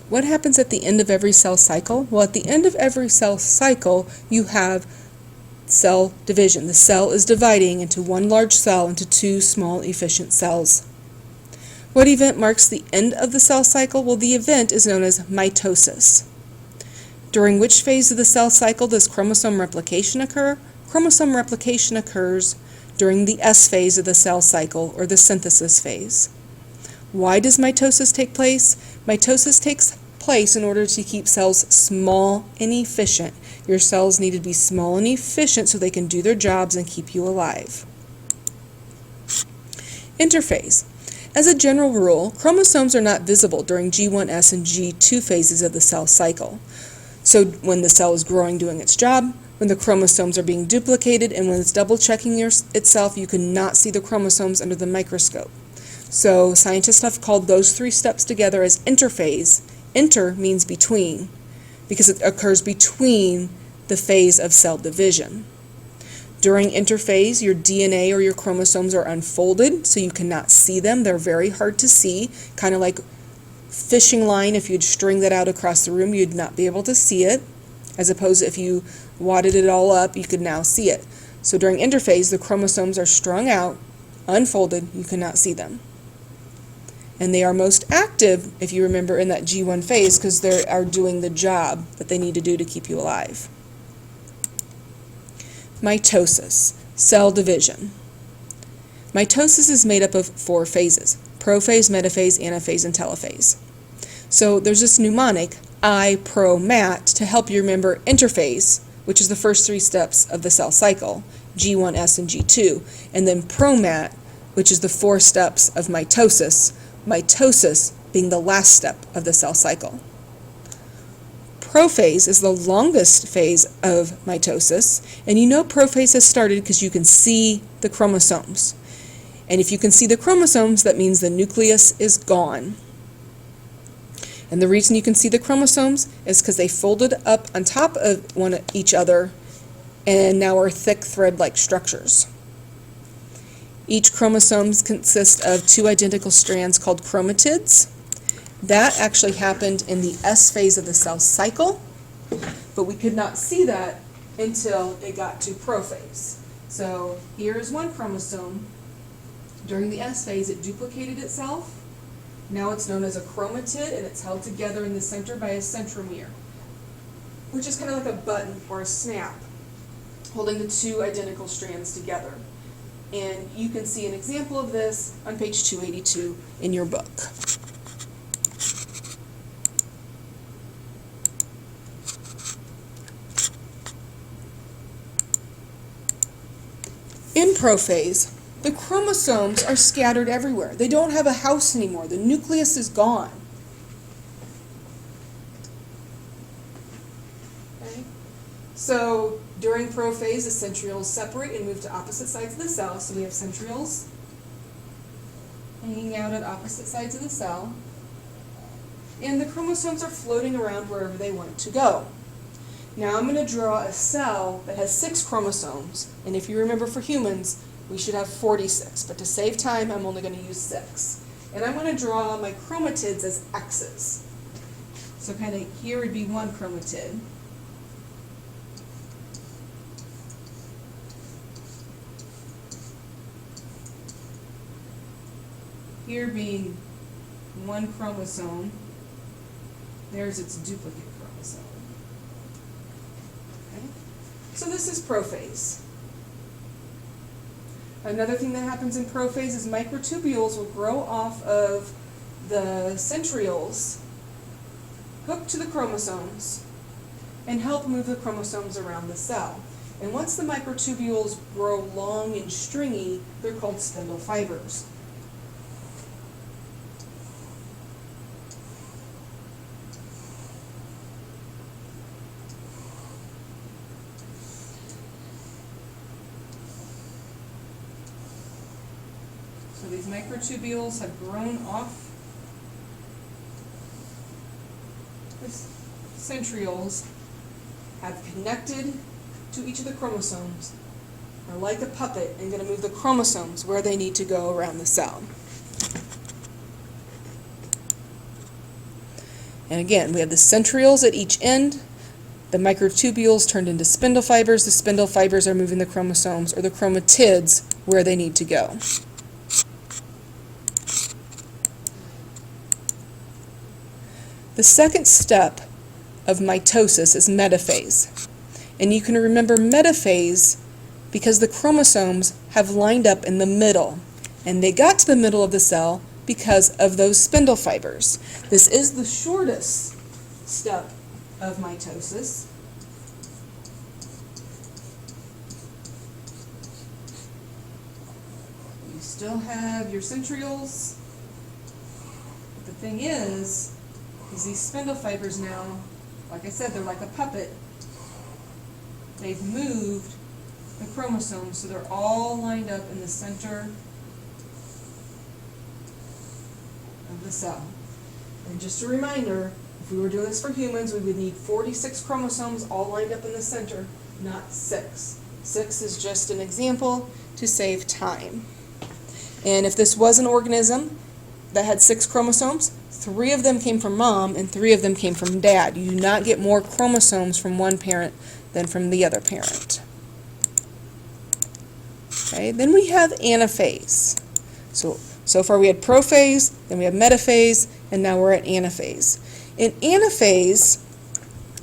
What happens at the end of every cell cycle? Well, at the end of every cell cycle, you have cell division. The cell is dividing into one large cell into two small efficient cells. What event marks the end of the cell cycle? Well, the event is known as mitosis. During which phase of the cell cycle does chromosome replication occur? Chromosome replication occurs during the S phase of the cell cycle, or the synthesis phase. Why does mitosis take place? Mitosis takes place in order to keep cells small and efficient. Your cells need to be small and efficient so they can do their jobs and keep you alive. Interphase. As a general rule, chromosomes are not visible during G1S and G2 phases of the cell cycle. So when the cell is growing, doing its job, when the chromosomes are being duplicated, and when it's double-checking itself, you cannot see the chromosomes under the microscope. So scientists have called those three steps together as interphase. Inter means between, because it occurs between the phase of cell division. During interphase, your DNA or your chromosomes are unfolded, so you cannot see them. They're very hard to see, kind of like fishing line. If you'd string that out across the room, you'd not be able to see it, as opposed to if you wadded it all up, you could now see it. So during interphase, the chromosomes are strung out, unfolded, you cannot see them. And they are most active, if you remember, in that G1 phase, because they are doing the job that they need to do to keep you alive. Mitosis, cell division. Mitosis is made up of 4 phases: prophase, metaphase, anaphase, and telophase. So there's this mnemonic, I, pro, mat, to help you remember interphase, which is the first 3 steps of the cell cycle, G1S and G2, and then promat, which is the 4 steps of mitosis, mitosis being the last step of the cell cycle. Prophase is the longest phase of mitosis, and you know prophase has started because you can see the chromosomes. And if you can see the chromosomes, that means the nucleus is gone. And the reason you can see the chromosomes is because they folded up on top of each other and now are thick thread-like structures. Each chromosome consists of 2 identical strands called chromatids. That actually happened in the S phase of the cell cycle, but we could not see that until it got to prophase. So here is one chromosome. During the S phase, it duplicated itself. Now it's known as a chromatid, and it's held together in the center by a centromere, which is kind of like a button or a snap, holding the 2 identical strands together. And you can see an example of this on page 282 in your book. In prophase, the chromosomes are scattered everywhere. They don't have a house anymore. The nucleus is gone. Okay? So during prophase, the centrioles separate and move to opposite sides of the cell. So we have centrioles hanging out at opposite sides of the cell. And the chromosomes are floating around wherever they want to go. Now I'm going to draw a cell that has 6 chromosomes, and if you remember for humans, we should have 46, but to save time, I'm only going to use 6. And I'm going to draw my chromatids as X's. So kind of here would be one chromatid. Here being one chromosome, there's its duplicate chromosome. Okay? So this is prophase. Another thing that happens in prophase is microtubules will grow off of the centrioles, hook to the chromosomes, and help move the chromosomes around the cell. And once the microtubules grow long and stringy, they're called spindle fibers. So these microtubules have grown off the centrioles, have connected to each of the chromosomes, are like a puppet and going to move the chromosomes where they need to go around the cell. And again, we have the centrioles at each end. The microtubules turned into spindle fibers. The spindle fibers are moving the chromosomes, or the chromatids, where they need to go. The second step of mitosis is metaphase. And you can remember metaphase because the chromosomes have lined up in the middle. And they got to the middle of the cell because of those spindle fibers. This is the shortest step of mitosis. You still have your centrioles. But the thing is these spindle fibers now, like I said, they're like a puppet. They've moved the chromosomes so they're all lined up in the center of the cell. And just a reminder, if we were doing this for humans, we would need 46 chromosomes all lined up in the center, not 6. 6 is just an example to save time. And if this was an organism that had 6 chromosomes, 3 of them came from mom and 3 of them came from dad. You do not get more chromosomes from one parent than from the other parent. Okay, then we have anaphase. So far we had prophase, then we have metaphase, and now we're at anaphase. In anaphase,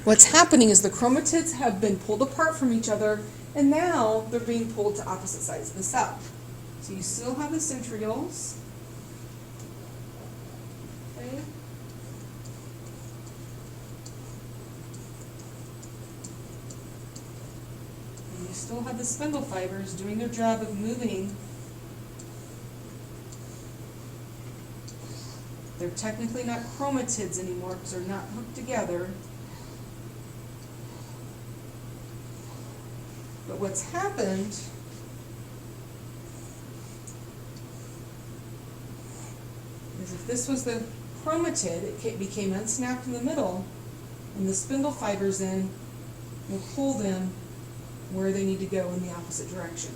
what's happening is the chromatids have been pulled apart from each other, and now they're being pulled to opposite sides of the cell. So you still have the centrioles. Okay. And you still have the spindle fibers doing their job of moving. They're technically not chromatids anymore because they're not hooked together. But what's happened is if this was the chromatid, it became unsnapped in the middle, and the spindle fibers then will pull them where they need to go in the opposite direction.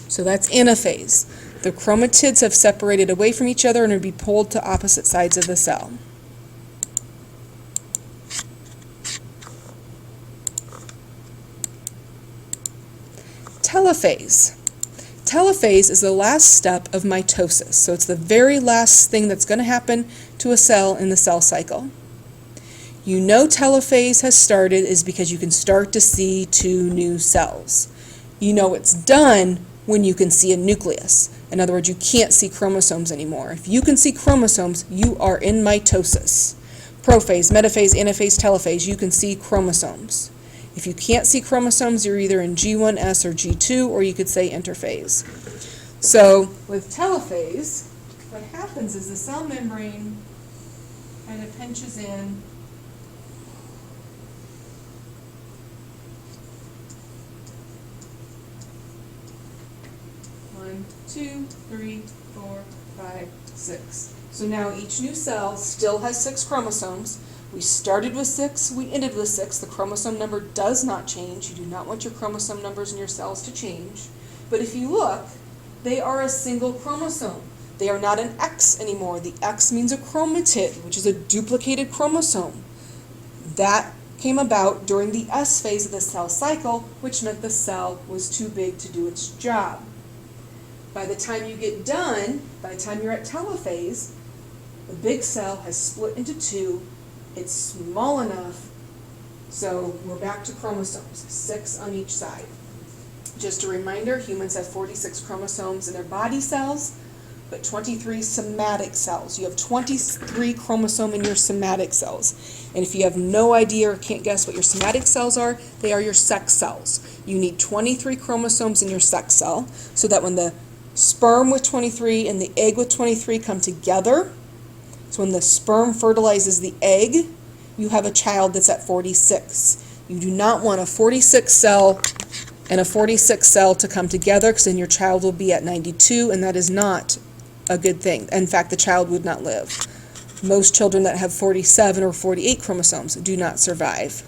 So that's anaphase. The chromatids have separated away from each other and are being pulled to opposite sides of the cell. Telophase. Telophase is the last step of mitosis. So it's the very last thing that's going to happen to a cell in the cell cycle. You know telophase has started is because you can start to see 2 new cells. You know it's done when you can see a nucleus. In other words, you can't see chromosomes anymore. If you can see chromosomes, you are in mitosis. Prophase, metaphase, anaphase, telophase, you can see chromosomes. If you can't see chromosomes, you're either in G1S or G2, or you could say interphase. So with telophase, what happens is the cell membrane kind of pinches in . 1, 2, 3, 4, 5, 6. So now each new cell still has 6 chromosomes. We started with 6, we ended with 6. The chromosome number does not change. You do not want your chromosome numbers in your cells to change. But if you look, they are a single chromosome. They are not an X anymore. The X means a chromatid, which is a duplicated chromosome. That came about during the S phase of the cell cycle, which meant the cell was too big to do its job. By the time you get done, by the time you're at telophase, the big cell has split into 2. It's small enough, so we're back to chromosomes, 6 on each side. Just a reminder, humans have 46 chromosomes in their body cells, but 23 somatic cells. You have 23 chromosomes in your somatic cells. And if you have no idea or can't guess what your somatic cells are, they are your sex cells. You need 23 chromosomes in your sex cell so that when the sperm with 23 and the egg with 23 come together, so when the sperm fertilizes the egg, you have a child that's at 46. You do not want a 46 cell and a 46 cell to come together, because then your child will be at 92, and that is not a good thing. In fact, the child would not live. Most children that have 47 or 48 chromosomes do not survive.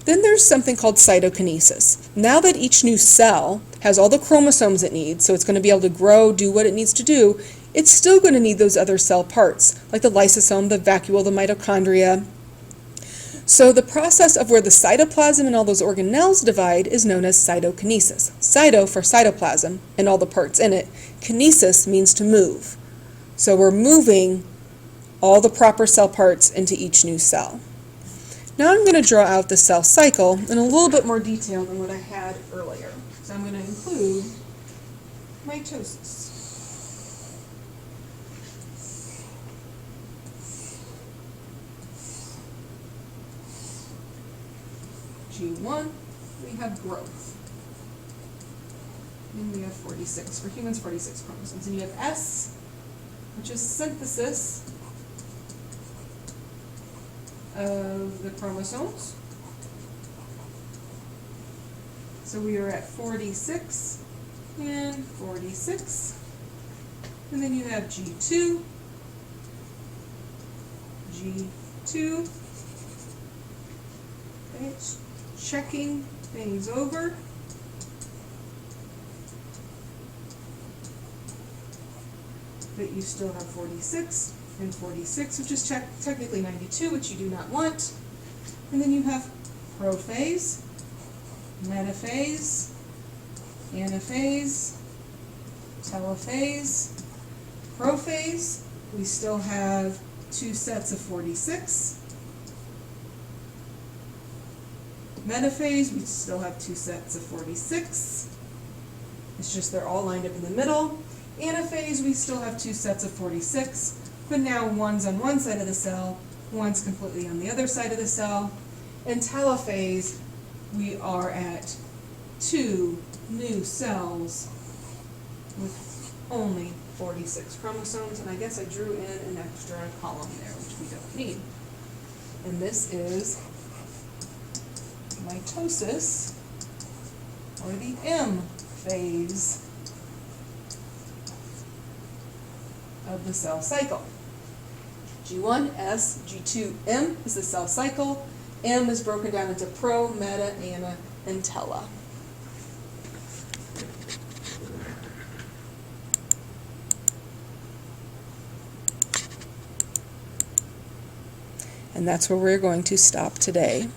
Then there's something called cytokinesis. Now that each new cell has all the chromosomes it needs, so it's going to be able to grow, do what it needs to do, it's still going to need those other cell parts, like the lysosome, the vacuole, the mitochondria. So the process of where the cytoplasm and all those organelles divide is known as cytokinesis. Cyto for cytoplasm and all the parts in it. Kinesis means to move. So we're moving all the proper cell parts into each new cell. Now I'm going to draw out the cell cycle in a little bit more detail than what I had earlier. So I'm going to include mitosis. G1, we have growth. And we have 46. For humans, 46 chromosomes. And you have S, which is synthesis of the chromosomes. So we are at 46 and 46. And then you have G2, G2. Okay, it's checking things over. But you still have 46 and 46, which is technically 92, which you do not want. And then you have prophase, metaphase, anaphase, telophase, prophase. We still have 2 sets of 46. Metaphase, we still have 2 sets of 46. It's just they're all lined up in the middle. Anaphase, we still have 2 sets of 46, but now one's on one side of the cell, one's completely on the other side of the cell. In telophase, we are at 2 new cells with only 46 chromosomes, and I guess I drew in an extra column there, which we don't need. And this is mitosis, or the M phase of the cell cycle. G1, S, G2, M is the cell cycle. M is broken down into pro, meta, ana, and tele. And that's where we're going to stop today.